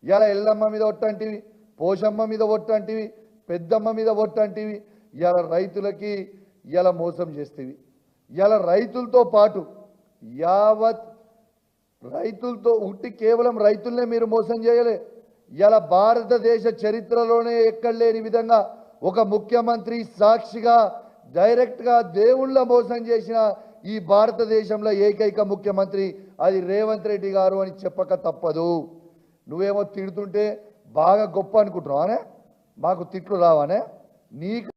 ఇలా ఎల్లమ్మ మీద ఒట్టంటివి, పోషమ్మ మీద ఒట్టంటివి, పెద్దమ్మ మీద ఒట్టంటివి. ఇలా రైతులకి ఇలా మోసం చేస్తేవి. ఇలా రైతులతో పాటు యావత్ రైతులతో ఉట్టి కేవలం రైతులనే మీరు మోసం చేయలే. ఇలా భారతదేశ చరిత్రలోనే ఎక్కడ లేని విధంగా ఒక ముఖ్యమంత్రి సాక్షిగా డైరెక్ట్గా దేవుళ్ళ మోసం చేసిన ఈ భారతదేశంలో ఏకైక ముఖ్యమంత్రి అది రేవంత్ రెడ్డి గారు అని చెప్పక తప్పదు. నువ్వేమో తిడుతుంటే బాగా గొప్ప అనుకుంటున్నావానే, మాకు తిట్లు రావానే? నీకు